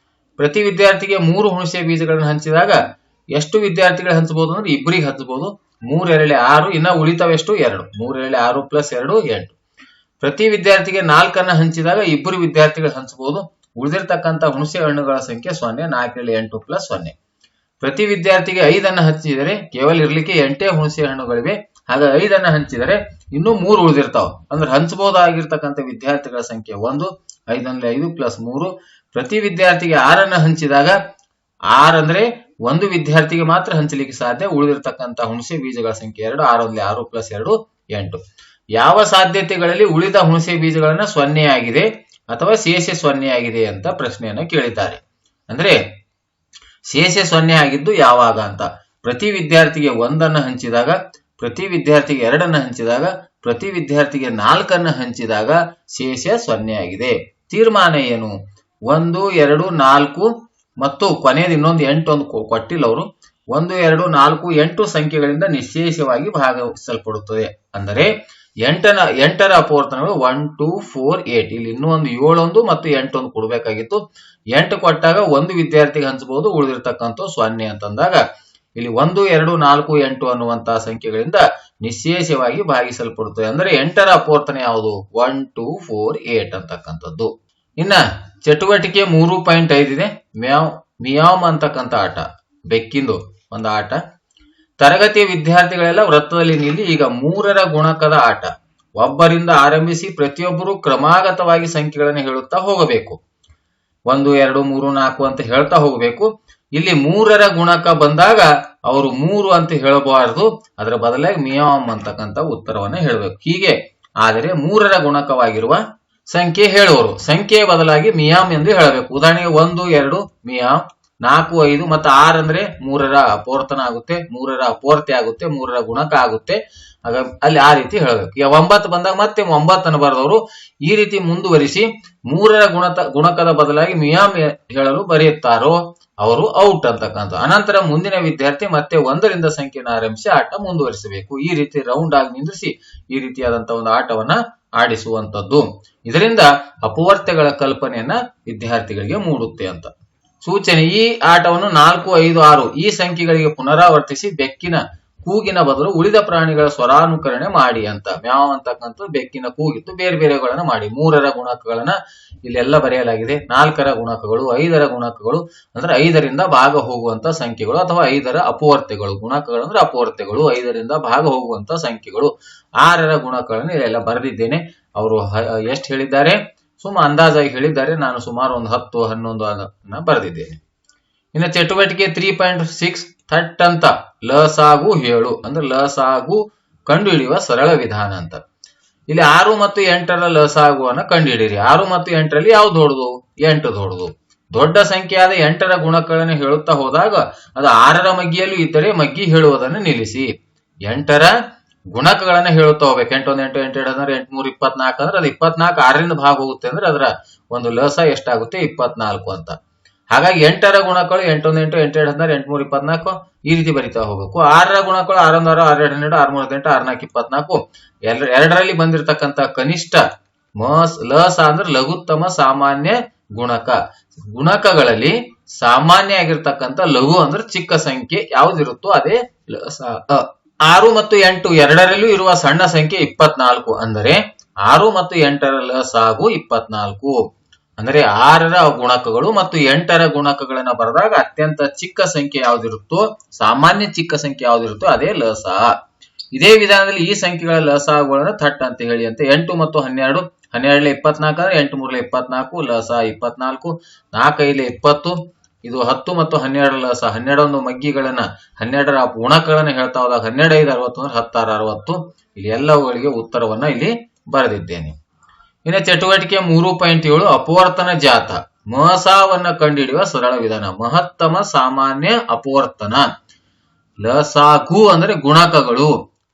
ಪ್ರತಿ ವಿದ್ಯಾರ್ಥಿಗೆ 3 ಹುಣಸೆ ಬೀಜಗಳನ್ನು ಹಂಚಿದಾಗ ಎಷ್ಟು ವಿದ್ಯಾರ್ಥಿಗಳು ಹಂಚಬಹುದು ಅಂದ್ರೆ ಇಬ್ಬರಿಗೆ ಹಂಚಬಹುದು. 3 2 6. ಇನ್ನ ಉಳಿತಾವೆಷ್ಟು 2. 3 2 6 + 2 8. ಪ್ರತಿ ವಿದ್ಯಾರ್ಥಿಗೆ 4 ಅನ್ನ ಹಂಚಿದಾಗ ಇಬ್ಬರು ವಿದ್ಯಾರ್ಥಿಗಳು ಹಂಚಬಹುದು. ಉಳಿದಿರ್ತಕ್ಕಂಥ ಹುಣಸೆ ಹಣ್ಣುಗಳ ಸಂಖ್ಯೆ 0. 4 2 8 + 0. ಪ್ರತಿ ವಿದ್ಯಾರ್ಥಿಗೆ 5 ಅನ್ನ ಹಂಚಿದರೆ ಕೇವಲ ಇರ್ಲಿಕ್ಕೆ 8 ಹುಣಸೆ ಹಣ್ಣುಗಳಿವೆ. ಹಾಗೆ 5 ಅನ್ನ ಹಂಚಿದರೆ ಇನ್ನೂ 3 ಉಳಿದಿರ್ತಾವ. ಅಂದ್ರೆ ಹಂಚಬಹುದಾಗಿರ್ತಕ್ಕಂಥ ವಿದ್ಯಾರ್ಥಿಗಳ ಸಂಖ್ಯೆ 1. 5 5 + 3. ಪ್ರತಿ ವಿದ್ಯಾರ್ಥಿಗೆ 6 ಅನ್ನ ಹಂಚಿದಾಗ 6 ಅಂದ್ರೆ ಒಂದು ವಿದ್ಯಾರ್ಥಿಗೆ ಮಾತ್ರ ಹಂಚಲಿಕ್ಕೆ ಸಾಧ್ಯ. ಉಳಿದಿರ್ತಕ್ಕಂಥ ಹುಣಸೆ ಬೀಜಗಳ ಸಂಖ್ಯೆ 2. 6 6 + 2 8. ಯಾವ ಸಾಧ್ಯತೆಗಳಲ್ಲಿ ಉಳಿದ ಹುಣಸೆ ಬೀಜಗಳನ್ನ 0 ಆಗಿದೆ ಅಥವಾ ಶೇಷ 0 ಆಗಿದೆ ಅಂತ ಪ್ರಶ್ನೆಯನ್ನ ಕೇಳಿದ್ದಾರೆ. ಅಂದ್ರೆ ಶೇಷ 0 ಆಗಿದ್ದು ಯಾವಾಗ ಅಂತ. ಪ್ರತಿ ವಿದ್ಯಾರ್ಥಿಗೆ 1 ಅನ್ನ ಹಂಚಿದಾಗ, ಪ್ರತಿ ವಿದ್ಯಾರ್ಥಿಗೆ 2 ಅನ್ನ ಹಂಚಿದಾಗ, ಪ್ರತಿ ವಿದ್ಯಾರ್ಥಿಗೆ 4 ಅನ್ನ ಹಂಚಿದಾಗ ಶೇಷ 0 ಆಗಿದೆ. ತೀರ್ಮಾನ ಏನು? 1 2 4 ಮತ್ತು ಕೊನೆಯದು ಇನ್ನೊಂದು 8 ಒಂದು ಕೊಟ್ಟಿಲ್ಲ ಅವರು. 1 2 4 8 ಸಂಖ್ಯೆಗಳಿಂದ ನಿಶ್ಶೇಷವಾಗಿ ಭಾಗಿಸಲ್ಪಡುತ್ತದೆ. ಅಂದರೆ 8ರ ಅಪವರ್ತನಗಳು 1 2 4 8. ಇಲ್ಲಿ ಇನ್ನೂ ಒಂದು 7 ಮತ್ತು 8 ಕೊಡಬೇಕಾಗಿತ್ತು. 8 ಕೊಟ್ಟಾಗ ಒಂದು ವಿದ್ಯಾರ್ಥಿಗೆ ಹಂಚಬಹುದು. ಉಳಿದಿರ್ತಕ್ಕಂಥ 0 ಅಂತಂದಾಗ ಇಲ್ಲಿ 1 2 4 8 ಅನ್ನುವಂತಹ ಸಂಖ್ಯೆಗಳಿಂದ ನಿಶ್ಶೇಷವಾಗಿ ಭಾಗಿಸಲ್ಪಡುತ್ತದೆ. ಅಂದ್ರೆ 8ರ ಅಪವರ್ತನ ಯಾವುದು? 1 2 4 8 ಅಂತಕ್ಕಂಥದ್ದು. ಇನ್ನ ಚಟುವಟಿಕೆ 3.5 ಇದೆ. ಮಿಯಾಮ್ ಅಂತಕ್ಕಂಥ ಆಟ, ಬೆಕ್ಕಿಂದು ಒಂದು ಆಟ. ತರಗತಿಯ ವಿದ್ಯಾರ್ಥಿಗಳೆಲ್ಲ ವೃತ್ತದಲ್ಲಿ ನಿಲ್ಲಿ. ಈಗ 3ರ ಗುಣಕದ ಆಟ. ಒಬ್ಬರಿಂದ ಆರಂಭಿಸಿ ಪ್ರತಿಯೊಬ್ಬರು ಕ್ರಮಾಗತವಾಗಿ ಸಂಖ್ಯೆಗಳನ್ನು ಹೇಳುತ್ತಾ ಹೋಗಬೇಕು. 1 2 3 4 ಅಂತ ಹೇಳ್ತಾ ಹೋಗಬೇಕು. ಇಲ್ಲಿ 3ರ ಗುಣಕ ಬಂದಾಗ ಅವರು 3 ಅಂತ ಹೇಳಬಾರದು. ಅದರ ಬದಲಾಗಿ ಮಿಯಾಮ್ ಅಂತಕ್ಕಂಥ ಉತ್ತರವನ್ನು ಹೇಳಬೇಕು. ಹೀಗೆ ಆದರೆ 3ರ ಗುಣಕವಾಗಿರುವ ಸಂಖ್ಯೆ ಹೇಳುವರು. ಸಂಖ್ಯೆಯ ಬದಲಾಗಿ ಮಿಯಾಮ್ ಎಂದು ಹೇಳಬೇಕು. ಉದಾಹರಣೆಗೆ 1 2 ಮಿಯಾಮ್, 4 5 ಮತ್ತು 6 ಅಂದ್ರೆ 3ರ ಅಪವರ್ತನ ಆಗುತ್ತೆ, 3ರ ಅಪವರ್ತಿ ಆಗುತ್ತೆ, 3ರ ಗುಣಕ ಆಗುತ್ತೆ. ಆಗ ಅಲ್ಲಿ ಆ ರೀತಿ ಹೇಳಬೇಕು. ಈಗ 9 ಬಂದಾಗ ಮತ್ತೆ 9 ಅನ್ನು ಬರೆದವರು ಈ ರೀತಿ ಮುಂದುವರಿಸಿ 3ರ ಗುಣಕದ ಬದಲಾಗಿ ಮಿಯಾಮ್ ಹೇಳಲು ಬರೆಯುತ್ತಾರೋ ಅವರು ಔಟ್ ಅಂತಕ್ಕಂಥ. ಅನಂತರ ಮುಂದಿನ ವಿದ್ಯಾರ್ಥಿ ಮತ್ತೆ 1ರಿಂದ ಸಂಖ್ಯೆಯನ್ನು ಆರಂಭಿಸಿ ಆಟ ಮುಂದುವರಿಸಬೇಕು. ಈ ರೀತಿ ರೌಂಡ್ ಆಗಿ ನಿಂದಿರಿಸಿ ಈ ರೀತಿಯಾದಂತಹ ಒಂದು ಆಟವನ್ನ ಆಡಿಸುವಂತದ್ದು. ಇದರಿಂದ ಅಪವರ್ತ್ಯಗಳ ಕಲ್ಪನೆಯನ್ನ ವಿದ್ಯಾರ್ಥಿಗಳಿಗೆ ಮೂಡುತ್ತೆ ಅಂತ. ಸೂಚನೆ: ಈ ಆಟವನ್ನು 4 5 6 ಈ ಸಂಖ್ಯೆಗಳಿಗೆ ಪುನರಾವರ್ತಿಸಿ ಬೆಕ್ಕಿನ ಕೂಗಿನ ಬದಲು ಉಳಿದ ಪ್ರಾಣಿಗಳ ಸ್ವರಾನುಕರಣೆ ಮಾಡಿ ಅಂತ. ಮ್ಯಾವ್ ಅಂತಕ್ಕಂಥ ಬೆಕ್ಕಿನ ಕೂಗಿತ್ತು. ಬೇರೆ ಬೇರೆಗಳನ್ನ ಮಾಡಿ. 3ರ ಗುಣಕಗಳನ್ನ ಇಲ್ಲೆಲ್ಲ ಬರೆಯಲಾಗಿದೆ. 4ರ ಗುಣಕಗಳು, 5ರ ಗುಣಕಗಳು ಅಂದ್ರೆ 5ರಿಂದ ಭಾಗ ಹೋಗುವಂತ ಸಂಖ್ಯೆಗಳು ಅಥವಾ 5ರ ಅಪವರ್ತ್ಯಗಳು. ಗುಣಕಗಳು ಅಂದ್ರೆ ಅಪವರ್ತ್ಯಗಳು. 5ರಿಂದ ಭಾಗ ಹೋಗುವಂತ ಸಂಖ್ಯೆಗಳು. 6ರ ಗುಣಕಗಳನ್ನು ಇಲ್ಲೆಲ್ಲ ಬರೆದಿದ್ದೇನೆ. ಅವರು ಎಷ್ಟು ಹೇಳಿದ್ದಾರೆ? ಅಂದಾಜಾಗಿ ಹೇಳಿದ್ದಾರೆ. ನಾನು ಸುಮಾರು ಒಂದು 10 11 ಅನ್ನ ಬರೆದಿದ್ದೇನೆ. ಇನ್ನು ಚಟುವಟಿಕೆ 3.6 ಥಟ್ ಅಂತ ಲಸಾಗು ಹೇಳು ಅಂದ್ರೆ ಲಸಾಗು ಕಂಡುಹಿಡಿಯುವ ಸರಳ ವಿಧಾನ ಅಂತ. ಇಲ್ಲಿ 6 ಮತ್ತು 8ರ ಲಸಾಗುವನ್ನ ಕಂಡುಹಿಡಿಯಿರಿ. 6 ಮತ್ತು 8ರಲ್ಲಿ ಯಾವ್ದು ದೊಡ್ಡದು? 8 ದೊಡ್ಡದು. ದೊಡ್ಡ ಸಂಖ್ಯೆಯಾದ 8ರ ಗುಣಕಗಳನ್ನು ಹೇಳುತ್ತಾ ಹೋದಾಗ ಅದು 6ರ ಮಗ್ಗಿಯಲ್ಲೂ ಇದ್ದರೆ ಮಗ್ಗಿ ಹೇಳುವುದನ್ನು ನಿಲ್ಲಿಸಿ 8ರ ಗುಣಕಗಳನ್ನ ಹೇಳುತ್ತಾ ಹೋಗ್ಬೇಕು. 8 1 8 8 2 ಅಂದ್ರೆ 8 3 24 ಅಂದ್ರೆ ಅದು 24 6ರಿಂದ ಭಾಗ ಹೋಗುತ್ತೆ ಅಂದ್ರೆ ಅದರ ಒಂದು ಲಸ ಎಷ್ಟಾಗುತ್ತೆ? 24 ಅಂತ. ಹಾಗಾಗಿ 8ರ ಗುಣಕಗಳು 8 1 8 8 2 16 8 3 24 ಈ ರೀತಿ ಬರಿತಾ ಹೋಗ್ಬೇಕು. 6ರ ಗುಣಕಗಳು 6 1 6 6 2 12 6 3 18 6 4 24. ಎರಡರಲ್ಲಿ ಬಂದಿರತಕ್ಕಂತ ಕನಿಷ್ಠ ಲಸ ಅಂದ್ರೆ ಲಘುತ್ತಮ ಸಾಮಾನ್ಯ ಗುಣಕ. ಗುಣಕಗಳಲ್ಲಿ ಸಾಮಾನ್ಯ ಆಗಿರ್ತಕ್ಕಂಥ ಲಘು ಅಂದ್ರೆ ಚಿಕ್ಕ ಸಂಖ್ಯೆ ಯಾವ್ದಿರುತ್ತೋ ಅದೇ ಲಸ. 6 ಮತ್ತು 8 ಎರಡರಲ್ಲೂ ಇರುವ ಸಣ್ಣ ಸಂಖ್ಯೆ 24 ಅಂದರೆ 6 ಮತ್ತು 8ರ ಲಸಾಗು 24. ಅಂದರೆ 6ರ ಗುಣಕಗಳು ಮತ್ತು 8ರ ಗುಣಕಗಳನ್ನ ಬರೆದಾಗ ಅತ್ಯಂತ ಚಿಕ್ಕ ಸಂಖ್ಯೆ ಯಾವ್ದಿರುತ್ತೋ, ಸಾಮಾನ್ಯ ಚಿಕ್ಕ ಸಂಖ್ಯೆ ಯಾವ್ದಿರುತ್ತೋ ಅದೇ ಲಸ. ಇದೇ ವಿಧಾನದಲ್ಲಿ ಈ ಸಂಖ್ಯೆಗಳ ಲಸಗಳನ್ನು ಥಟ್ ಅಂತ ಹೇಳಿ ಅಂತ 8 ಮತ್ತು 12, 12 24 ಅಂದ್ರೆ 8 3 24, ಲಸ 24, 4 5 20, ಇದು 10 ಮತ್ತು 12 ಲಸ 11 ಮಗ್ಗಿಗಳನ್ನ 12ರ ಗುಣಕಗಳನ್ನ ಹೇಳ್ತಾ ಹೋದಾಗ 12 5 60 ಅಂದ್ರೆ 10 6 60. ಇಲ್ಲಿ ಎಲ್ಲವುಗಳಿಗೆ ಉತ್ತರವನ್ನ ಇಲ್ಲಿ ಬರೆದಿದ್ದೇನೆ. ಇನ್ನು ಚಟುವಟಿಕೆ 3.7 ಅಪವರ್ತನ ಜಾತ. ಮಸಾವನ್ನ ಕಂಡುಹಿಡಿಯುವ ಸರಳ ವಿಧಾನ. ಮಹತ್ತಮ ಸಾಮಾನ್ಯ ಅಪವರ್ತನ. ಲಸಾಗು ಅಂದ್ರೆ ಗುಣಕಗಳು,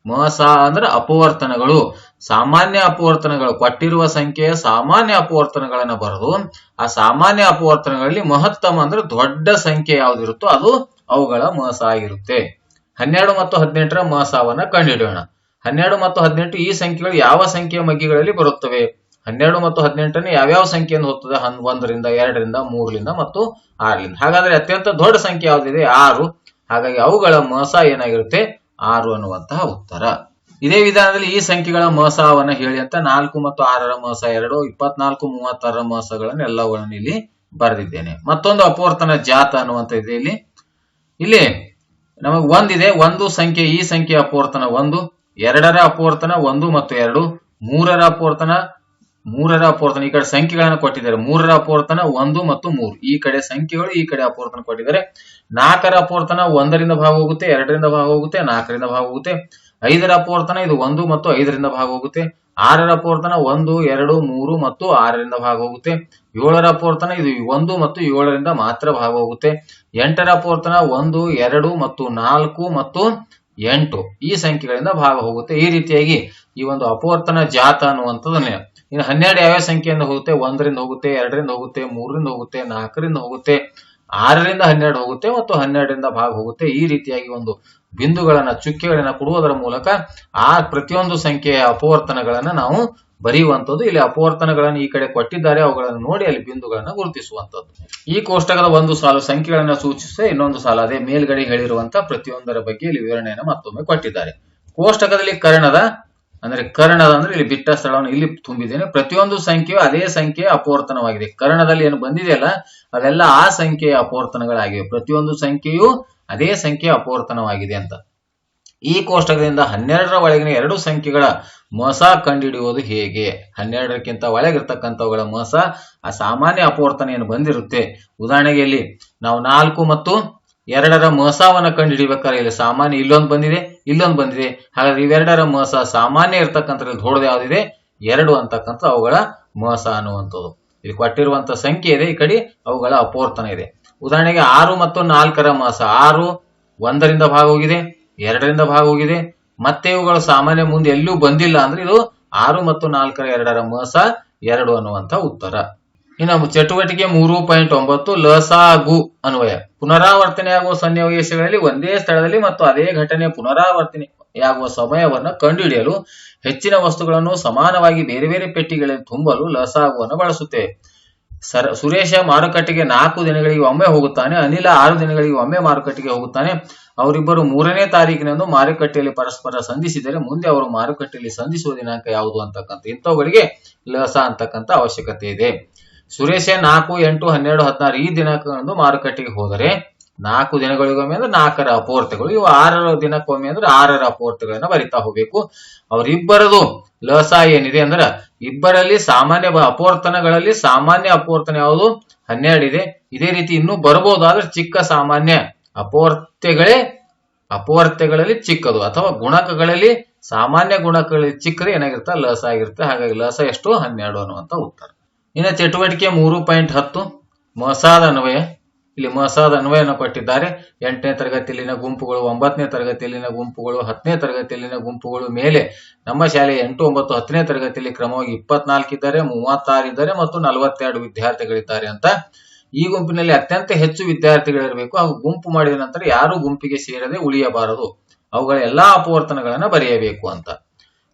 ಮಸ ಅಂದ್ರೆ ಅಪವರ್ತನಗಳು. ಸಾಮಾನ್ಯ ಅಪವರ್ತನಗಳು ಕೊಟ್ಟಿರುವ ಸಂಖ್ಯೆಯ ಸಾಮಾನ್ಯ ಅಪವರ್ತನಗಳನ್ನ ಬರೆದು ಆ ಸಾಮಾನ್ಯ ಅಪವರ್ತನಗಳಲ್ಲಿ ಮಹತ್ತಮ ಅಂದ್ರೆ ದೊಡ್ಡ ಸಂಖ್ಯೆ ಯಾವ್ದಿರುತ್ತೋ ಅದು ಅವುಗಳ ಮಸ ಆಗಿರುತ್ತೆ. 12 ಮತ್ತು 18ರ ಮಸವನ್ನ ಕಂಡುಹಿಡಿಯೋಣ. 12 ಮತ್ತು 18 ಈ ಸಂಖ್ಯೆಗಳು ಯಾವ ಸಂಖ್ಯೆಯ ಮಗ್ಗಿಗಳಲ್ಲಿ ಬರುತ್ತವೆ? 12 ಮತ್ತು 18ನೇ ಯಾವ್ಯಾವ ಸಂಖ್ಯೆಯನ್ನು ಹೋಗ್ತದೆ? 1ರಿಂದ 2ರಿಂದ 3ರಿಂದ ಮತ್ತು 6ರಿಂದ. ಹಾಗಾದ್ರೆ ಅತ್ಯಂತ ದೊಡ್ಡ ಸಂಖ್ಯೆ ಯಾವ್ದಿದೆ? 6. ಹಾಗಾಗಿ ಅವುಗಳ ಮಸ ಏನಾಗಿರುತ್ತೆ? 6 ಅನ್ನುವಂತಹ ಉತ್ತರ. ಇದೇ ವಿಧಾನದಲ್ಲಿ ಈ ಸಂಖ್ಯೆಗಳ ಮಸವನ್ನ ಹೇಳಿ ಅಂತ 4 ಮತ್ತು 6ರ ಮಸ 2, 24, 36ರ ಮಸಗಳನ್ನು ಎಲ್ಲಗಳನ್ನು ಇಲ್ಲಿ ಬರೆದಿದ್ದೇನೆ. ಮತ್ತೊಂದು ಅಪವರ್ತನ ಜಾತ ಅನ್ನುವಂತ ಇದೆ. ಇಲ್ಲಿ ನಮಗೆ ಒಂದಿದೆ, ಒಂದು ಸಂಖ್ಯೆ, ಈ ಸಂಖ್ಯೆ ಅಪವರ್ತನ 1, 2ರ ಅಪವರ್ತನ 1 ಮತ್ತು 2, 3ರ ಅಪವರ್ತನ ಈ ಕಡೆ ಸಂಖ್ಯೆಗಳನ್ನು ಕೊಟ್ಟಿದ್ದಾರೆ. 3ರ ಅಪವರ್ತನ 1 ಮತ್ತು 3, ಈ ಕಡೆ ಸಂಖ್ಯೆಗಳು, ಈ ಕಡೆ ಅಪವರ್ತನ ಕೊಟ್ಟಿದ್ದಾರೆ. 4ರ ಅಪವರ್ತನ 1ರಿಂದ ಭಾಗ ಹೋಗುತ್ತೆ, 2ರಿಂದ ಭಾಗ ಹೋಗುತ್ತೆ, 4ರಿಂದ ಭಾಗ ಹೋಗುತ್ತೆ. 5ರ ಅಪವರ್ತನ ಇದು 1 ಮತ್ತು 5ರಿಂದ ಭಾಗ ಹೋಗುತ್ತೆ. 6ರ ಅಪವರ್ತನ 1 2 3 ಮತ್ತು 6ರಿಂದ ಭಾಗ ಹೋಗುತ್ತೆ. 7ರ ಅಪವರ್ತನ ಇದು 1 ಮತ್ತು 7ರಿಂದ ಮಾತ್ರ ಭಾಗ ಹೋಗುತ್ತೆ. 8ರ ಅಪವರ್ತನ 1 2 ಮತ್ತು 4 ಮತ್ತು 8 ಈ ಸಂಖ್ಯೆಗಳಿಂದ ಭಾಗ ಹೋಗುತ್ತೆ. ಈ ರೀತಿಯಾಗಿ ಈ ಒಂದು ಅಪವರ್ತನ ಜಾತ ಅನ್ನುವಂಥದ್ದನ್ನ. ಇನ್ನು 12 ಯಾವ್ಯಾವ ಸಂಖ್ಯೆಯಿಂದ ಹೋಗುತ್ತೆ? 1ರಿಂದ ಹೋಗುತ್ತೆ, 2ರಿಂದ ಹೋಗುತ್ತೆ, 3ರಿಂದ ಹೋಗುತ್ತೆ, 4ರಿಂದ ಹೋಗುತ್ತೆ, 6ರಿಂದ 12 ಹೋಗುತ್ತೆ ಮತ್ತು 12ರಿಂದ ಭಾಗ ಹೋಗುತ್ತೆ. ಈ ರೀತಿಯಾಗಿ ಒಂದು ಬಿಂದುಗಳನ್ನ, ಚುಕ್ಕೆಗಳನ್ನ ಕೊಡುವುದರ ಮೂಲಕ ಆ ಪ್ರತಿಯೊಂದು ಸಂಖ್ಯೆಯ ಅಪವರ್ತನಗಳನ್ನ ನಾವು ಬರೆಯುವಂಥದ್ದು. ಇಲ್ಲಿ ಅಪವರ್ತನಗಳನ್ನು ಈ ಕಡೆ ಕೊಟ್ಟಿದ್ದಾರೆ, ಅವುಗಳನ್ನು ನೋಡಿ ಅಲ್ಲಿ ಬಿಂದುಗಳನ್ನ ಗುರುತಿಸುವಂಥದ್ದು. ಈ ಕೋಷ್ಟಕದ ಒಂದು ಸಾಲು ಸಂಖ್ಯೆಗಳನ್ನ ಸೂಚಿಸುವ, ಇನ್ನೊಂದು ಸಾಲು ಅದೇ ಮೇಲ್ಗಡೆ ಹೇಳಿರುವಂತ ಪ್ರತಿಯೊಂದರ ಬಗ್ಗೆ ಇಲ್ಲಿ ವಿವರಣೆಯನ್ನು ಮತ್ತೊಮ್ಮೆ ಕೊಟ್ಟಿದ್ದಾರೆ. ಕೋಷ್ಟಕದಲ್ಲಿ ಕರ್ಣದ ಅಂದ್ರೆ ಇಲ್ಲಿ ಬಿಟ್ಟ ಸ್ಥಳವನ್ನು ಇಲ್ಲಿ ತುಂಬಿದ್ದೇನೆ. ಪ್ರತಿಯೊಂದು ಸಂಖ್ಯೆಯು ಅದೇ ಸಂಖ್ಯೆಯ ಅಪವರ್ತನವಾಗಿದೆ. ಕರ್ಣದಲ್ಲಿ ಏನು ಬಂದಿದೆಯಲ್ಲ ಅವೆಲ್ಲ ಆ ಸಂಖ್ಯೆಯ ಅಪವರ್ತನಗಳಾಗಿವೆ. ಪ್ರತಿಯೊಂದು ಸಂಖ್ಯೆಯು ಅದೇ ಸಂಖ್ಯೆಯ ಅಪವರ್ತನವಾಗಿದೆ ಅಂತ. ಈ ಕೋಷ್ಟಕದಿಂದ 12ರ ಒಳಗಿನ 2 ಸಂಖ್ಯೆಗಳ ಮಸ ಕಂಡುಹಿಡಿಯುವುದು ಹೇಗೆ? 12ರಕ್ಕಿಂತ ಒಳಗಿರ್ತಕ್ಕಂಥವುಗಳ ಮಸ, ಆ ಸಾಮಾನ್ಯ ಅಪವರ್ತನ ಏನು ಬಂದಿರುತ್ತೆ. ಉದಾಹರಣೆಗೆ ಇಲ್ಲಿ ನಾವು 4 ಮತ್ತು 2ರ ಮಸವನ್ನ ಕಂಡುಹಿಡಿಬೇಕಾದ್ರೆ ಇಲ್ಲಿ ಸಾಮಾನ್ಯ ಇಲ್ಲೊಂದು ಬಂದಿದೆ, ಇಲ್ಲೊಂದು ಬಂದಿದೆ. ಹಾಗಾದ್ರೆ ಇವೆರಡರ ಮಸ ಸಾಮಾನ್ಯ ಇರ್ತಕ್ಕಂಥದ್ದು ದೊಡ್ಡದು ಯಾವ್ದಿದೆ? 2 ಅಂತಕ್ಕಂಥ ಅವುಗಳ ಮಸ ಅನ್ನುವಂಥದ್ದು. ಇಲ್ಲಿ ಕೊಟ್ಟಿರುವಂತ ಸಂಖ್ಯೆ ಇದೆ, ಈ ಕಡೆ ಅವುಗಳ ಅಪವರ್ತನ ಇದೆ. ಉದಾಹರಣೆಗೆ 6 ಮತ್ತು 4ರ ಮಸ. 6 1ರಿಂದ ಭಾಗ ಹೋಗಿದೆ, 2ರಿಂದ ಭಾಗ ಹೋಗಿದೆ, ಮತ್ತೆ ಇವುಗಳು ಸಾಮಾನ್ಯ ಮುಂದೆ ಎಲ್ಲೂ ಬಂದಿಲ್ಲ ಅಂದ್ರೆ ಇದು 6 ಮತ್ತು 4ರ 2ರ ಮಸ 2 ಅನ್ನುವಂಥ ಉತ್ತರ. ಇನ್ನು ಚಟುವಟಿಕೆ 3.9 ಲಸಾಗು ಅನ್ವಯ. ಪುನರಾವರ್ತನೆಯಾಗುವ ಸನ್ನಿವೇಶಗಳಲ್ಲಿ ಒಂದೇ ಸ್ಥಳದಲ್ಲಿ ಮತ್ತು ಅದೇ ಘಟನೆ ಪುನರಾವರ್ತನೆಯಾಗುವ ಸಮಯವನ್ನು ಕಂಡುಹಿಡಿಯಲು ಹೆಚ್ಚಿನ ವಸ್ತುಗಳನ್ನು ಸಮಾನವಾಗಿ ಬೇರೆ ಬೇರೆ ಪೆಟ್ಟಿಗೆಗಳಲ್ಲಿ ತುಂಬಲು ಲಸಾಗುವನ್ನು ಬಳಸುತ್ತೇವೆ. ಸುರೇಶ ಮಾರುಕಟ್ಟೆಗೆ 4 ದಿನಗಳಿಗೆ ಒಮ್ಮೆ ಹೋಗುತ್ತಾನೆ. ಅನಿಲ 6 ದಿನಗಳಿಗೆ ಒಮ್ಮೆ ಮಾರುಕಟ್ಟೆಗೆ ಹೋಗುತ್ತಾನೆ. ಅವರಿಬ್ಬರು 3ನೇ ತಾರೀಕಿನಂದು ಮಾರುಕಟ್ಟೆಯಲ್ಲಿ ಪರಸ್ಪರ ಸಂಧಿಸಿದರೆ ಮುಂದೆ ಅವರು ಮಾರುಕಟ್ಟೆಯಲ್ಲಿ ಸಂಧಿಸುವ ದಿನಾಂಕ ಯಾವುದು ಅಂತಕ್ಕಂಥ ಇಂಥವುಗಳಿಗೆ ಲಸ ಅಂತಕ್ಕಂಥ ಅವಶ್ಯಕತೆ ಇದೆ. ಸುರೇಶ 4 8 12 16 ಈ ದಿನಾಂಕದಂದು ಮಾರುಕಟ್ಟೆಗೆ ಹೋದರೆ 4 ದಿನಗಳಿಗೊಮ್ಮೆ ಅಂದ್ರೆ 4ರ ಅಪವರ್ತಗಳು, ಇವು 6 ದಿನಕ್ಕೊಮ್ಮೆ ಅಂದ್ರೆ 6ರ ಅಪವರ್ತಗಳನ್ನ ಬರಿತಾ ಹೋಗ್ಬೇಕು. ಅವರಿಬ್ಬರದು ಲಸ ಏನಿದೆ ಅಂದ್ರೆ ಇಬ್ಬರಲ್ಲಿ ಸಾಮಾನ್ಯ ಅಪವರ್ತನಗಳಲ್ಲಿ ಸಾಮಾನ್ಯ ಅಪವರ್ತನ ಯಾವುದು? 12 ಇದೆ. ಇದೇ ರೀತಿ ಇನ್ನೂ ಬರಬಹುದಾದ್ರೆ ಚಿಕ್ಕ ಸಾಮಾನ್ಯ ಅಪವರ್ತ್ಯಗಳಲ್ಲಿ ಚಿಕ್ಕದು ಅಥವಾ ಗುಣಕಗಳಲ್ಲಿ ಸಾಮಾನ್ಯ ಗುಣಕಗಳಲ್ಲಿ ಚಿಕ್ಕದು ಏನಾಗಿರುತ್ತೆ? ಲಸ ಆಗಿರುತ್ತೆ. ಹಾಗಾಗಿ ಲಸ ಎಷ್ಟು? 12 ಅನ್ನುವಂತ ಉತ್ತರ. ಇನ್ನು ಚಟುವಟಿಕೆ 3.10 ಮಸಾದ ಅನ್ವಯ. ಇಲ್ಲಿ ಮಸಾದ ಅನ್ವಯವನ್ನು ಕೊಟ್ಟಿದ್ದಾರೆ. 8ನೇ ತರಗತಿಯಲ್ಲಿನ ಗುಂಪುಗಳು, 9ನೇ ತರಗತಿಯಲ್ಲಿನ ಗುಂಪುಗಳು, 10ನೇ ತರಗತಿಯಲ್ಲಿನ ಗುಂಪುಗಳು ಮೇಲೆ ನಮ್ಮ ಶಾಲೆ 8, 9, 10ನೇ ತರಗತಿಯಲ್ಲಿ ಕ್ರಮವಾಗಿ 24 ಇದ್ದಾರೆ, 36 ಇದ್ದಾರೆ ಮತ್ತು 42 ವಿದ್ಯಾರ್ಥಿಗಳಿದ್ದಾರೆ ಅಂತ. ಈ ಗುಂಪಿನಲ್ಲಿ ಅತ್ಯಂತ ಹೆಚ್ಚು ವಿದ್ಯಾರ್ಥಿಗಳಿರಬೇಕು. ಹಾಗೂ ಗುಂಪು ಮಾಡಿದ ನಂತರ ಯಾರು ಗುಂಪಿಗೆ ಸೇರದೆ ಉಳಿಯಬಾರದು. ಅವುಗಳ ಎಲ್ಲಾ ಅಪವರ್ತನಗಳನ್ನ ಬರೆಯಬೇಕು ಅಂತ.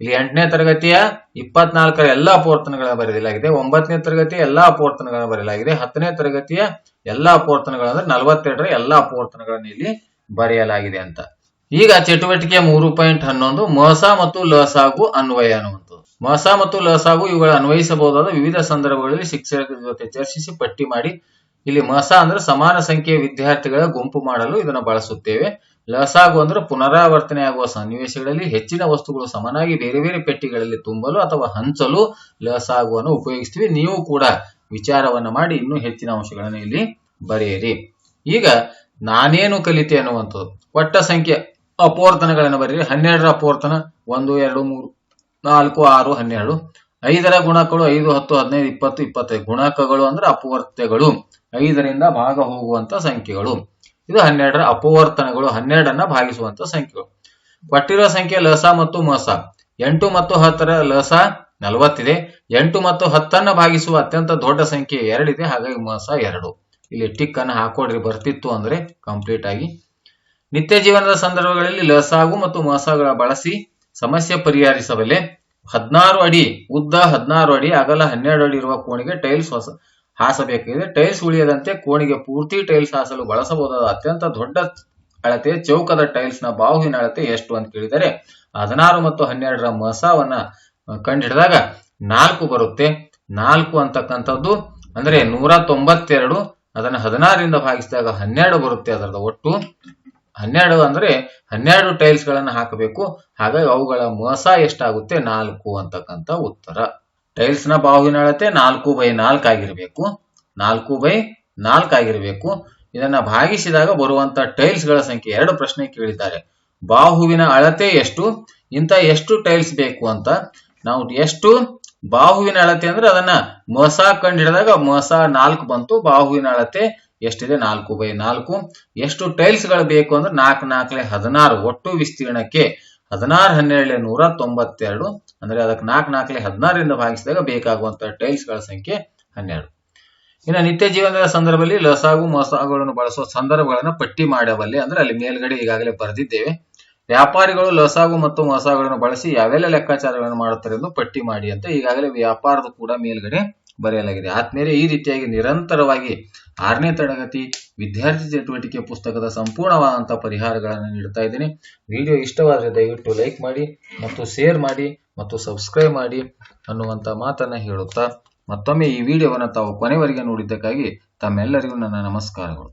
ಇಲ್ಲಿ 8ನೇ ತರಗತಿಯ 24ರ ಎಲ್ಲಾ ಅಪವರ್ತನಗಳನ್ನು ಬರೆಯಲಾಗಿದೆ. 9ನೇ ತರಗತಿಯ ಎಲ್ಲಾ ಅಪವರ್ತನಗಳನ್ನು ಬರೆಯಲಾಗಿದೆ. 10ನೇ ತರಗತಿಯ ಎಲ್ಲಾ ಅಪವರ್ತನಗಳಂದ್ರೆ 42ರ ಎಲ್ಲಾ ಅಪವರ್ತನಗಳನ್ನು ಇಲ್ಲಿ ಬರೆಯಲಾಗಿದೆ ಅಂತ. ಈಗ ಚಟುವಟಿಕೆ 3.11 ಮಸ ಮತ್ತು ಲಸಾಗು ಅನ್ವಯ ಅನ್ನುವಂಥದ್ದು. ಮಸ ಮತ್ತು ಲಸಾಗು ಇವುಗಳ ಅನ್ವಯಿಸಬಹುದಾದ ವಿವಿಧ ಸಂದರ್ಭಗಳಲ್ಲಿ ಶಿಕ್ಷಕರ ಜೊತೆ ಚರ್ಚಿಸಿ ಪಟ್ಟಿ ಮಾಡಿ. ಇಲ್ಲಿ ಮಸ ಅಂದ್ರೆ ಸಮಾನ ಸಂಖ್ಯೆಯ ವಿದ್ಯಾರ್ಥಿಗಳ ಗುಂಪು ಮಾಡಲು ಇದನ್ನು ಬಳಸುತ್ತೇವೆ. ಲಸಾಗು ಅಂದ್ರೆ ಪುನರಾವರ್ತನೆಯಾಗುವ ಸನ್ನಿವೇಶಗಳಲ್ಲಿ ಹೆಚ್ಚಿನ ವಸ್ತುಗಳು ಸಮನಾಗಿ ಬೇರೆ ಬೇರೆ ಪೆಟ್ಟಿಗಳಲ್ಲಿ ತುಂಬಲು ಅಥವಾ ಹಂಚಲು ಲಸಾಗುವನ್ನು ಉಪಯೋಗಿಸ್ತೀವಿ. ನೀವು ಕೂಡ ವಿಚಾರವನ್ನ ಮಾಡಿ ಇನ್ನೂ ಹೆಚ್ಚಿನ ಅಂಶಗಳನ್ನು ಇಲ್ಲಿ ಬರೆಯಿರಿ. ಈಗ ನಾನೇನು ಕಲಿತೆ ಅನ್ನುವಂಥದ್ದು ಒಟ್ಟ ಸಂಖ್ಯೆ ಅಪವರ್ತನಗಳನ್ನು ಬರೀರಿ. 12ರ ಅಪವರ್ತನ 1 2 3 4 6 12. 5ರ ಗುಣಕಗಳು 5 10 15 20 25. ಗುಣಕಗಳು ಅಂದ್ರೆ ಅಪವರ್ತ್ಯಗಳು, 5ರಿಂದ ಭಾಗ ಹೋಗುವಂತ ಸಂಖ್ಯೆಗಳು. ಇದು 12ರ ಅಪವರ್ತನಗಳು, 12ಅನ್ನ ಭಾಗಿಸುವಂತ ಸಂಖ್ಯೆಗಳು. ಕೊಟ್ಟಿರುವ ಸಂಖ್ಯೆ ಲಸ ಮತ್ತು ಮಸ 8 ಮತ್ತು 10ರ ಲಸ 40 ಇದೆ. 8 ಮತ್ತು 10ಅನ್ನ ಭಾಗಿಸುವ ಅತ್ಯಂತ ದೊಡ್ಡ ಸಂಖ್ಯೆ 2 ಇದೆ, ಹಾಗಾಗಿ ಮಸ 2. ಇಲ್ಲಿ ಟಿಕ್ ಅನ್ನು ಹಾಕೊಡ್ರಿ ಬರ್ತಿತ್ತು ಅಂದ್ರೆ ಕಂಪ್ಲೀಟ್ ಆಗಿ. ನಿತ್ಯ ಜೀವನದ ಸಂದರ್ಭಗಳಲ್ಲಿ ಲಸಾಗು ಮತ್ತು ಮಸಗಳ ಬಳಸಿ ಸಮಸ್ಯೆ ಪರಿಹರಿಸಬಲ್ಲೆ. 16 ಅಡಿ ಉದ್ದ, 16 ಅಡಿ ಅಗಲ, 12 ಅಡಿ ಇರುವ ಕೋಣಿಗೆ ಟೈಲ್ಸ್ ಹಾಸಬೇಕಾಗಿದೆ. ಟೈಲ್ಸ್ ಉಳಿಯದಂತೆ ಕೋಣಿಗೆ ಪೂರ್ತಿ ಟೈಲ್ಸ್ ಹಾಸಲು ಬಳಸಬಹುದಾದ ಅತ್ಯಂತ ದೊಡ್ಡ ಅಳತೆ ಚೌಕದ ಟೈಲ್ಸ್ ನ ಬಾಹುವಿನ ಅಳತೆ ಎಷ್ಟು ಅಂತ ಕೇಳಿದರೆ 16 ಮತ್ತು 12ರ ಮಸವನ್ನ ಕಂಡುಹಿಡಿದಾಗ 4 ಬರುತ್ತೆ. 4 ಅಂತಕ್ಕಂಥದ್ದು ಅಂದ್ರೆ 192. ಅದನ್ನ 16ರಿಂದ ಭಾಗಿಸಿದಾಗ 12 ಬರುತ್ತೆ. ಅದರದ ಒಟ್ಟು 12 ಅಂದ್ರೆ 12 ಟೈಲ್ಸ್ ಗಳನ್ನ ಹಾಕಬೇಕು. ಹಾಗಾಗಿ ಅವುಗಳ ಮಸ ಎಷ್ಟಾಗುತ್ತೆ 4 ಅಂತಕ್ಕಂಥ ಉತ್ತರ. ಟೈಲ್ಸ್ ನ ಬಾಹುವಿನ ಅಳತೆ 4/4 ಆಗಿರಬೇಕು. 4/4 ಆಗಿರಬೇಕು. ಇದನ್ನ ಭಾಗಿಸಿದಾಗ ಬರುವಂತ ಟೈಲ್ಸ್ ಗಳ ಸಂಖ್ಯೆ 2 ಪ್ರಶ್ನೆ ಕೇಳಿದ್ದಾರೆ. ಬಾಹುವಿನ ಅಳತೆ ಎಷ್ಟು, ಇಂತ ಎಷ್ಟು ಟೈಲ್ಸ್ ಬೇಕು ಅಂತ. ನಾವು ಎಷ್ಟು ಬಾಹುವಿನ ಅಳತೆ ಅಂದ್ರೆ ಅದನ್ನ ಮಸ ಕಂಡು ಹಿಡಿದಾಗ ಮಸ 4 ಬಂತು. ಬಾಹುವಿನ ಅಳತೆ ಎಷ್ಟಿದೆ 4/4. ಎಷ್ಟು ಟೈಲ್ಸ್ ಗಳು ಬೇಕು ಅಂದ್ರೆ 4 4 16. ಒಟ್ಟು ವಿಸ್ತೀರ್ಣಕ್ಕೆ 16 12 192 ಅಂದ್ರೆ ಅದಕ್ಕೆ 4 4 16ರಿಂದ ಭಾಗಿಸಿದಾಗ ಬೇಕಾಗುವಂತ ಟೈಲ್ಸ್ ಗಳ ಸಂಖ್ಯೆ 12. ಇನ್ನು ನಿತ್ಯ ಜೀವನದ ಸಂದರ್ಭದಲ್ಲಿ ಲಸಾಗು ಮಸಾಗುಗಳನ್ನು ಬಳಸುವ ಸಂದರ್ಭಗಳನ್ನ ಪಟ್ಟಿ ಮಾಡಬಲ್ಲೆ ಅಂದ್ರೆ ಅಲ್ಲಿ ಮೇಲ್ಗಡೆ ಈಗಾಗಲೇ ಬರೆದಿದ್ದೇವೆ. ವ್ಯಾಪಾರಿಗಳು ಲಸಾಗು ಮತ್ತು ಮಸಾಗಳನ್ನು ಬಳಸಿ ಯಾವೆಲ್ಲ ಲೆಕ್ಕಾಚಾರಗಳನ್ನು ಮಾಡುತ್ತಾರೆ ಎಂದು ಪಟ್ಟಿ ಮಾಡಿ ಅಂತ ಈಗಾಗಲೇ ವ್ಯಾಪಾರದ ಕೂಡ ಮೇಲ್ಗಡೆ ಬರೆಯಲಾಗಿದೆ. ಆದ್ಮೇಲೆ ಈ ರೀತಿಯಾಗಿ ನಿರಂತರವಾಗಿ 6ನೇ ತರಗತಿ ವಿದ್ಯಾರ್ಥಿ ಚಟುವಟಿಕೆ ಪುಸ್ತಕದ ಸಂಪೂರ್ಣವಾದಂತಹ ಪರಿಹಾರಗಳನ್ನು ನೀಡ್ತಾ ಇದ್ದೀನಿ. ವಿಡಿಯೋ ಇಷ್ಟವಾದರೆ ದಯವಿಟ್ಟು ಲೈಕ್ ಮಾಡಿ ಮತ್ತು ಶೇರ್ ಮಾಡಿ ಮತ್ತು ಸಬ್ಸ್ಕ್ರೈಬ್ ಮಾಡಿ ಅನ್ನುವಂತ ಮಾತನ್ನ ಹೇಳುತ್ತಾ ಮತ್ತೊಮ್ಮೆ ಈ ವಿಡಿಯೋವನ್ನು ತಾವು ಕೊನೆವರೆಗೆ ನೋಡಿದ್ದಕ್ಕಾಗಿ ತಮ್ಮೆಲ್ಲರಿಗೂ ನನ್ನ ನಮಸ್ಕಾರಗಳು.